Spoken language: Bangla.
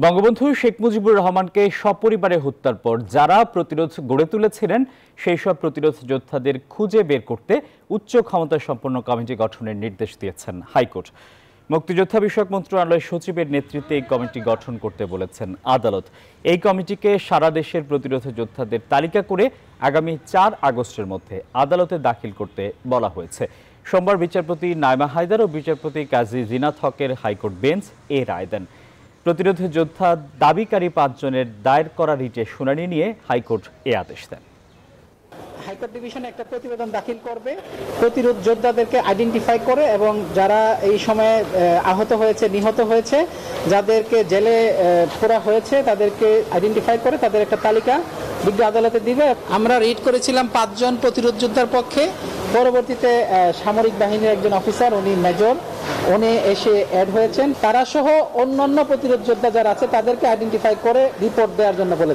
বঙ্গবন্ধু শেখ মুজিবুর রহমানকে সপরিবারে হত্যার পর যারা প্রতিরোধ গড়ে তুলেছিলেন সেই সব প্রতিরোধ যোদ্ধাদের খুঁজে বের করতে উচ্চ ক্ষমতা সম্পন্ন কমিটি গঠনের নির্দেশ দিয়েছেন হাইকোর্ট। মুক্তিযোদ্ধা বিষয়ক মন্ত্রণালয়ের সচিবের নেতৃত্বে এই কমিটি গঠন করতে বলেছেন আদালত। এই কমিটিকে সারা দেশের প্রতিরোধ যোদ্ধাদের তালিকা করে আগামী ৪ আগস্টের মধ্যে আদালতে দাখিল করতে বলা হয়েছে। সোমবার বিচারপতি নাইমা হায়দার ও বিচারপতি কাজী জিনাত হকের হাইকোর্ট বেঞ্চ এ রায় দেন। প্রতিরোধ যোদ্ধা দাবিকারী ৫ জনের দায়ের করা রিটে শুনানি নিয়ে হাইকোর্ট এ আদেশ দেন। হাইকোর্ট ডিভিশনে একটা প্রতিবেদন দাখিল করবে, প্রতিরোধ যোদ্ধাদেরকে আইডেন্টিফাই করে এবং যারা এই সময়ে আহত হয়েছে, নিহত হয়েছে, যাদেরকে জেলে পোড়া হয়েছে তাদেরকে আইডেন্টিফাই করে তাদের একটা তালিকা বিজ্ঞ আদালতে দিবে। আমরা রিট করেছিলাম ৫ জন প্রতিরোধ যোদ্ধার পক্ষে। পরবর্তীতে সামরিক বাহিনীর একজন অফিসার, উনি মেজর, উনি এসে অ্যাড হয়েছেন। তারা সহ অন্যান্য প্রতিরোধ যোদ্ধা যারা আছে তাদেরকে আইডেন্টিফাই করে রিপোর্ট দেওয়ার জন্য বলেছে।